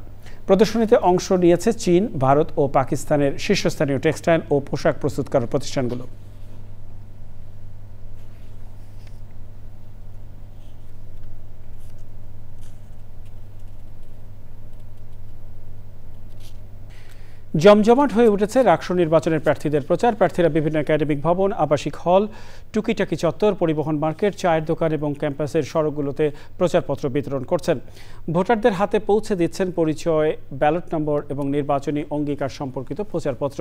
প্রদর্শনীতে অংশ নিয়েছে চীন, ভারত ও পাকিস্তানের শীর্ষস্থানীয় টেক্সটাইল ও পোশাক প্রস্তুতকারক প্রতিষ্ঠানগুলো। জমজমাট হয়ে উঠেছে রাকসু নির্বাচনের প্রার্থীদের প্রচার। প্রার্থীরা বিভিন্ন একাডেমিক ভবন, আবাসিক হল, টুকিটাকি চত্বর, পরিবহন মার্কেট, চায়ের দোকান এবং ক্যাম্পাসের সড়কগুলোতে প্রচারপত্র বিতরণ করছেন। ভোটারদের হাতে পৌঁছে দিচ্ছেন পরিচয়, ব্যালট নম্বর এবং নির্বাচনী অঙ্গীকার সম্পর্কিত প্রচারপত্র।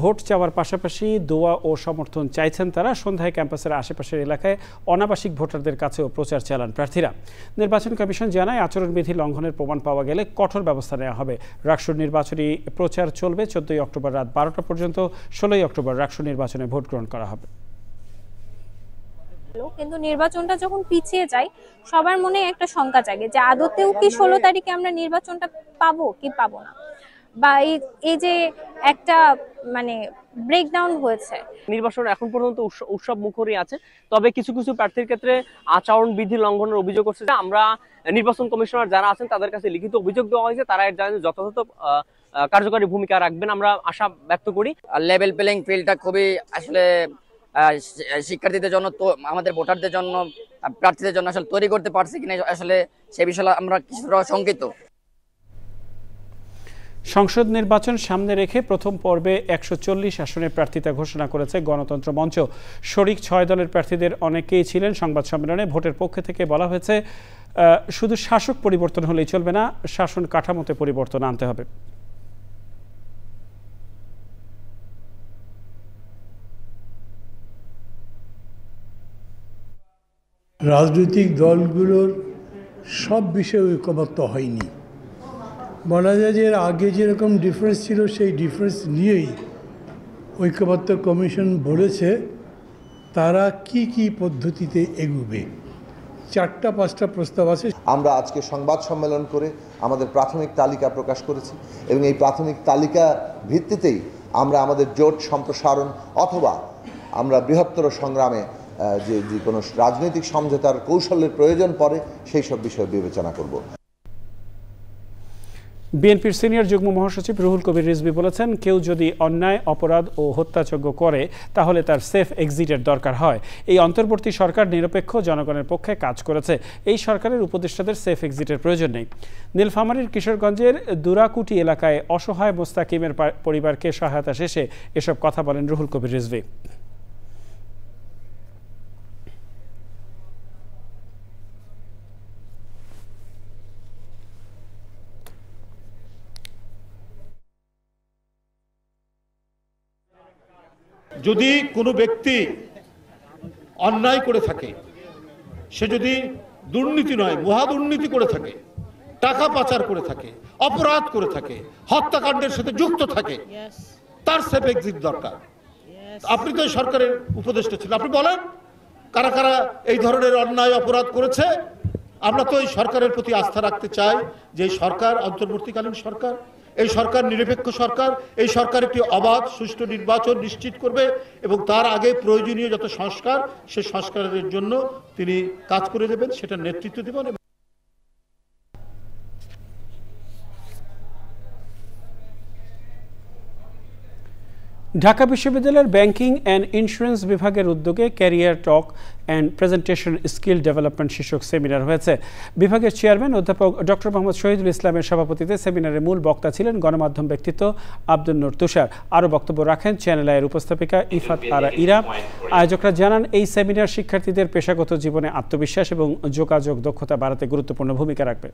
ভোট চাওয়ার পাশাপাশি দোয়া ও সমর্থন চাইছেন তারা। সন্ধ্যায় ক্যাম্পাসের আশেপাশের এলাকায় অনাবাসিক ভোটারদের কাছেও প্রচার চালান প্রার্থীরা। নির্বাচন কমিশন জানায়, আচরণবিধি লঙ্ঘনের প্রমাণ পাওয়া গেলে কঠোর ব্যবস্থা নেওয়া হবে। রাকসুর নির্বাচনী প্রচার চলবে 14 অক্টোবর রাত 12টা পর্যন্ত। 16 অক্টোবর রাকসু নির্বাচনে ভোট গ্রহণ করা হবে। কিন্তু নির্বাচনটা যখন পিছিয়ে যায়, সবার মনে একটা শঙ্কা জাগে যে আদতেও কি 16 তারিখে আমরা নির্বাচনটা পাবো কি পাবো না, বা এই যে একটা মানে ব্রেকডাউন হয়েছে। নির্বাচন এখন পর্যন্ত উৎসব মুখরই আছে, তবে কিছু কিছু প্রার্থীর ক্ষেত্রে আচরণ বিধি লঙ্ঘনের অভিযোগ করছে। আমরা নির্বাচন কমিশনার যারা আছেন তাদের কাছে লিখিত অভিযোগ দেওয়া হয়েছে, তারা এর যথাযথ কার্যকরী ভূমিকা রাখবেন আমরা আশা ব্যক্ত করি। লেভেল প্লেইং ফিল্ডটা খুবই আসলে শিক্ষার্থীদের জন্য, তো আমাদের ভোটারদের জন্য, প্রার্থীদের জন্য আসলে তৈরি করতে পারছি কিনা আসলে সে বিষয়ে আমরা কিছুটা শঙ্কিত। সংসদ নির্বাচন সামনে রেখে প্রথম পর্বে 140 আসনের প্রার্থিতা ঘোষণা করেছে গণতন্ত্র মঞ্চ। শরিক 6 দলের প্রার্থীদের অনেকেই ছিলেন সংবাদ সম্মেলনে। ভোটের পক্ষ থেকে বলা হয়েছে, শুধু শাসক পরিবর্তন হলেই চলবে না, শাসন কাঠামোতে পরিবর্তন আনতে হবে। রাজনৈতিক দলগুলোর সব বিষয়ে ঐকমত্য হয়নি। বলা যায় যে এর আগে যেরকম ডিফারেন্স ছিল, সেই ডিফারেন্স নিয়েই ঐকমত্য কমিশন বলেছে তারা কি কি পদ্ধতিতে এগোবে। 4-5টা প্রস্তাব আছে। আমরা আজকে সংবাদ সম্মেলন করে আমাদের প্রাথমিক তালিকা প্রকাশ করেছি এবং এই প্রাথমিক তালিকা ভিত্তিতেই আমরা আমাদের জোট সম্প্রসারণ অথবা আমরা বৃহত্তর সংগ্রামে যে কোনো রাজনৈতিক সমঝোতার কৌশলের প্রয়োজন পড়ে সেই সব বিষয়ে বিবেচনা করব। বিএনপির সিনিয়র যুগ্ম মহাসচিব রুহুল কবির রিজভী বলেছেন, কেউ যদি অন্যায়, অপরাধ ও হত্যাযজ্ঞ করে তাহলে তার সেফ এক্সিটের দরকার হয়। এই অন্তর্বর্তী সরকার নিরপেক্ষ জনগণের পক্ষে কাজ করেছে। এই সরকারের উপদেষ্টাদের সেফ এক্সিটের প্রয়োজন নেই। নীলফামারীর কিশোরগঞ্জের দুরাকুটি এলাকায় অসহায় মোস্তাকিমের পরিবারকে সহায়তা শেষে এসব কথা বলেন রুহুল কবির রিজভী। যদি কোনো ব্যক্তি অন্যায় করে থাকে, সে যদি দুর্নীতি নয় মহা দুর্নীতি করে থাকে, টাকা পাচার করে থাকে, অপরাধ করে থাকে, হত্যাকাণ্ডের সাথে যুক্ত থাকে, তার সেফ এক্সিট দরকার। আপনি তো সরকারের উপদেষ্টা ছিলেন, আপনি বলেন কারা কারা এই ধরনের অন্যায় অপরাধ করেছে। আমরা তো এই সরকারের প্রতি আস্থা রাখতে চাই যে এই সরকার অন্তর্বর্তীকালীন সরকার, এই সরকার নিরপেক্ষ সরকার, এই সরকার একটি অবাধ সুষ্ঠু নির্বাচন নিশ্চিত করবে এবং তার আগে প্রয়োজনীয় যত সংস্কার, সেই সংস্কারের জন্য তিনি কাজ করে দেবেন, সেটা নেতৃত্ব দেবেন। ঢাকা বিশ্ববিদ্যালয়ের ব্যাংকিং অ্যান্ড ইন্স্যুরেন্স বিভাগের উদ্যোগে career talk and presentation skill development শীর্ষক সেমিনার হয়েছে। বিভাগের চেয়ারম্যান অধ্যাপক ডক্টর মোহাম্মদ শহীদুল ইসলামের সভাপতিত্বে সেমিনারের মূল বক্তা ছিলেন গণমাধ্যম ব্যক্তিত্ব আব্দুল নূর তুষার। আরও বক্তব্য রাখেন চ্যানেল আইয়ের উপস্থাপিকা ইফাত আরা ইরা। আয়োজকরা জানান, এই সেমিনার শিক্ষার্থীদের পেশাগত জীবনে আত্মবিশ্বাস এবং যোগাযোগ দক্ষতা বাড়াতে গুরুত্বপূর্ণ ভূমিকা রাখবে।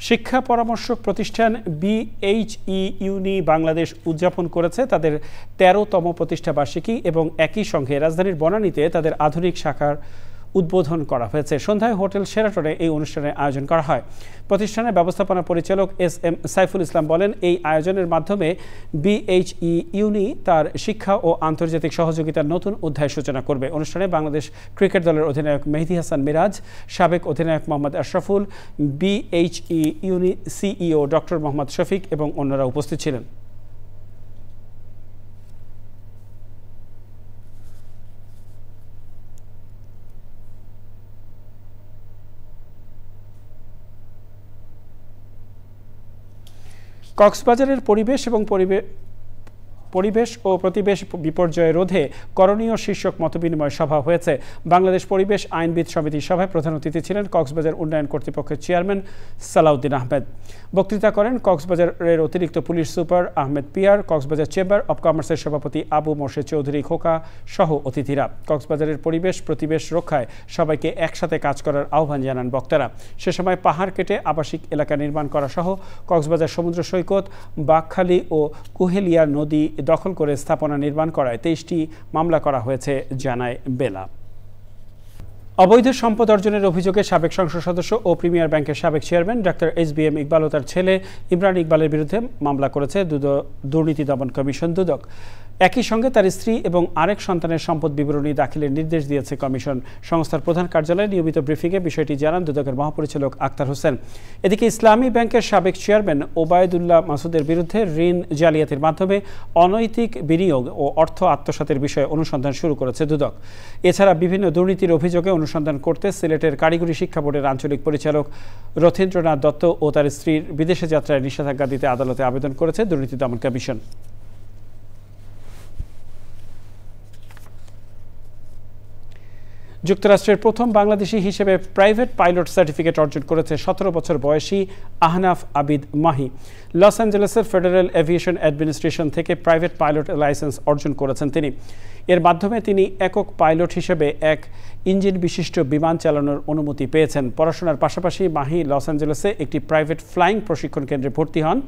শিক্ষা পরামর্শক প্রতিষ্ঠান BHE-UNI বাংলাদেশ উদযাপন করেছে তাদের 13তম প্রতিষ্ঠা বার্ষিকী এবং একই সঙ্গে রাজধানীর বনানীতে তাদের আধুনিক শাখার উদ্বোধন করা হয়েছে। সন্ধ্যায় হোটেল শেরাটনে এই অনুষ্ঠানের আয়োজন করা হয়। প্রতিষ্ঠানের ব্যবস্থাপনা পরিচালক SM সাইফুল ইসলাম বলেন, এই আয়োজনের মাধ্যমে BHE-UNI তার শিক্ষা ও আন্তর্জাতিক সহযোগিতার নতুন অধ্যায় সূচনা করবে। অনুষ্ঠানে বাংলাদেশ ক্রিকেট দলের অধিনায়ক মেহেদী হাসান মিরাজ, সাবেক অধিনায়ক Mohammad Ashraful, BHE-UNI CEO doctor Mohammad Shafiq এবং অন্যরা উপস্থিত ছিলেন। কক্সবাজারের পরিবেশ ও প্রতিবেশ বিপর্যয় রোধে করণীয় শীর্ষক মতবিনিময় সভা হয়েছে। বাংলাদেশ পরিবেশ আইনবিদ সমিতির সভায় প্রধান অতিথি ছিলেন কক্সবাজার উন্নয়ন কর্তৃপক্ষের চেয়ারম্যান সালাউদ্দিন আহমেদ। বক্তৃতা করেন কক্সবাজারের অতিরিক্ত পুলিশ সুপার আহমেদ পিয়ার, কক্সবাজার চেম্বার অব কমার্সের সভাপতি আবু মোর্শেদ চৌধুরী খোকা সহ অতিথিরা। কক্সবাজারের প্রতিবেশ রক্ষায় সবাইকে একসাথে কাজ করার আহ্বান জানান বক্তারা। সে সময় পাহাড় কেটে আবাসিক এলাকা নির্মাণ করা সহ কক্সবাজার সমুদ্র সৈকত, বাঘখালী ও কুহেলিয়া নদী দখল করে স্থাপনা নির্মাণ করায় 23টি মামলা করা হয়েছে, জানায় বেলা। অবৈধ সম্পদ অর্জনের অভিযোগে সাবেক সংসদ সদস্য ও প্রিমিয়ার ব্যাংকের সাবেক চেয়ারম্যান ডাক্তার SBM ইকবাল ও তার ছেলে ইমরান ইকবালের বিরুদ্ধে মামলা করেছে দুর্নীতি দমন কমিশন দুদক। একই সঙ্গে তার স্ত্রী এবং আরেক সন্তানের সম্পদ বিবরণী দাখিলের নির্দেশ দিয়েছে কমিশন। সংস্থার প্রধান কার্যালয়ে নিয়মিত ব্রিফিংয়ে বিষয়টি জানান দুদকের মহাপরিচালক আক্তার হোসেন। এদিকে ইসলামী ব্যাংকের সাবেক চেয়ারম্যান ওবায়দুল্লাহ মাসুদের বিরুদ্ধে ঋণ জালিয়াতির মাধ্যমে অনৈতিক বিনিয়োগ ও অর্থ আত্মসাতের বিষয়ে অনুসন্ধান শুরু করেছে দুদক। এছাড়া বিভিন্ন দুর্নীতির অভিযোগে অনুসন্ধান করতে সিলেটের কারিগরি শিক্ষা বোর্ডের আঞ্চলিক পরিচালক রথীন্দ্রনাথ দত্ত ও তার স্ত্রীর বিদেশে যাত্রায় নিষেধাজ্ঞা দিতে আদালতে আবেদন করেছে দুর্নীতি দমন কমিশন। যুক্তরাষ্ট্রের প্রথম বাংলাদেশি হিসেবে প্রাইভেট পাইলট সার্টিফিকেট অর্জন করেছে 17 বছর বয়সী আহনাফ আবিদ মাহি। লস অ্যাঞ্জেলেসের ফেডারেল এভিয়েশন অ্যাডমিনিস্ট্রেশন থেকে প্রাইভেট পাইলট লাইসেন্স অর্জন করেছেন তিনি। এর মাধ্যমে তিনি একক পাইলট হিসেবে এক ইঞ্জিন বিশিষ্ট বিমান চালানোর অনুমতি পেয়েছেন। পড়াশোনার পাশাপাশি মাহি লস অ্যাঞ্জেলেসে একটি প্রাইভেট ফ্লাইং প্রশিক্ষণ কেন্দ্রে ভর্তি হন।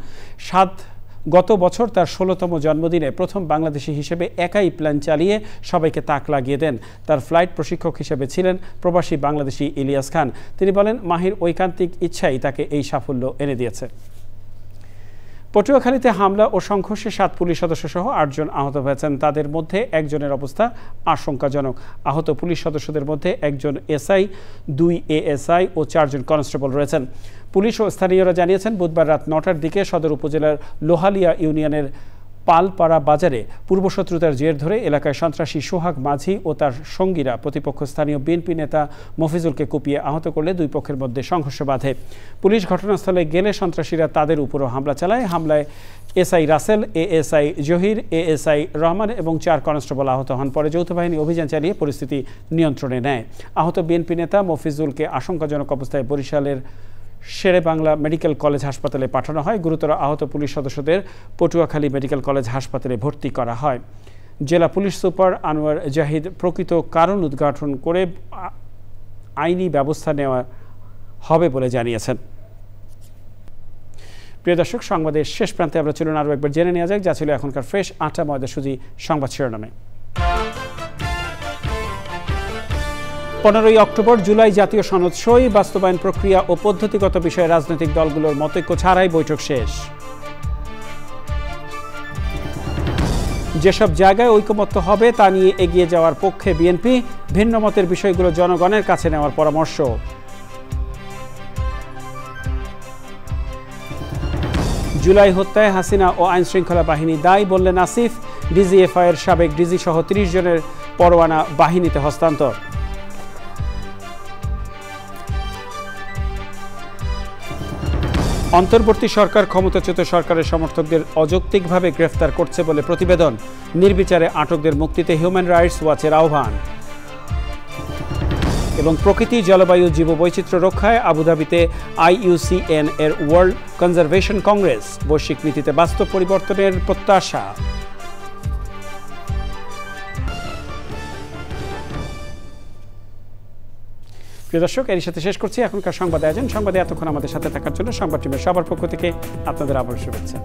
গত বছর তার 16তম জন্মদিনে প্রথম বাংলাদেশি হিসেবে একাই প্লেন চালিয়ে সবাইকে তাক লাগিয়ে দেন। তার ফ্লাইট প্রশিক্ষক হিসেবে ছিলেন প্রবাসী বাংলাদেশি ইলিয়াস খান। তিনি বলেন, মাহির ঐকান্তিক ইচ্ছাই তাকে এই সাফল্য এনে দিয়েছে। পটুয়াখালীতে হামলা ও সংঘর্ষে 7 পুলিশ সদস্য সহ 8 জন আহত হয়েছেন। তাদের মধ্যে একজনের অবস্থা আশঙ্কাজনক। আহত পুলিশ সদস্যদের মধ্যে একজন এসআই, 2 এএসআই ও 4 জন কনস্টেবল রয়েছেন। পুলিশ ও স্থানীয়রা জানিয়েছেন, বুধবার রাত 9টার দিকে সদর উপজেলার লোহালিয়া ইউনিয়নের পালপাড়া বাজারে পূর্বশত্রুতার জের ধরে এলাকায় সন্ত্রাসী সোহাগ মাঝি ও তার সঙ্গীরা প্রতিপক্ষ স্থানীয় বিএনপি নেতা মফিজুলকে কুপিয়ে আহত করলে দুই পক্ষের মধ্যে সংঘর্ষ বাধে। পুলিশ ঘটনাস্থলে গেলে সন্ত্রাসীরা তাদের উপরও হামলা চালায়। হামলায় SI Russell, ASI Zahir, ASI Rahman এবং 4 কনস্টেবল আহত হন। পরে যৌথ বাহিনী অভিযান চালিয়ে পরিস্থিতি নিয়ন্ত্রণে নেয়। আহত বিএনপি নেতা মফিজুলকে আশঙ্কাজনক অবস্থায় বরিশালের শেরে বাংলা মেডিকেল কলেজ হাসপাতালে পাঠানো হয়। গুরুতর আহত পুলিশ সদস্যদের পটুয়াখালী মেডিকেল কলেজ হাসপাতালে ভর্তি করা হয়। জেলা পুলিশ সুপার আনোয়ার জাহিদ প্রকৃত কারণ উদ্ঘাটন করে আইনি ব্যবস্থা নেওয়া হবে বলে জানিয়েছেন। প্রিয় দর্শক, সংবাদের শেষ প্রান্তে আমরা চলুন আরও একবার জেনে নেওয়া যাক যা ছিল এখনকার ফ্রেশ আটা ময়দা সুজি সংবাদ শিরোনামে। 15ই অক্টোবর জুলাই জাতীয় সনদ সই, বাস্তবায়ন প্রক্রিয়া ও পদ্ধতিগত বিষয়ে রাজনৈতিক দলগুলোর মতৈক্য ছাড়াই বৈঠক শেষ। যেসব জায়গায় ঐকমত্য হবে তা নিয়ে এগিয়ে যাওয়ার পক্ষে বিএনপি, ভিন্ন মতের বিষয়গুলো জনগণের কাছে নেওয়ার পরামর্শ। জুলাই হত্যায় হাসিনা ও আইনশৃঙ্খলা বাহিনী দায়ী বললেন আসিফ। ডিজিএফআই এর সাবেক ডিজি সহ 30 জনের পরোয়ানা বাহিনীতে হস্তান্তর। অন্তর্বর্তী সরকার ক্ষমতাচ্যুত সরকারের সমর্থকদের অযৌক্তিকভাবে গ্রেফতার করছে বলে প্রতিবেদন। নির্বিচারে আটকদের মুক্তিতে হিউম্যান রাইটস ওয়াচের আহ্বান। এবং প্রকৃতি, জলবায়ু, জীববৈচিত্র্য রক্ষায় আবুধাবিতে IUCN এর ওয়ার্ল্ড কনজারভেশন কংগ্রেস, বৈশ্বিক নীতিতে বাস্তব পরিবর্তনের প্রত্যাশা। প্রিয় দর্শক, এর সাথে শেষ করছি এখনকার সংবাদ আয়োজন। সংবাদে এতক্ষণ আমাদের সাথে থাকার জন্য সংবাদ টিমের সবার পক্ষ থেকে আপনাদের আবার শুভেচ্ছা।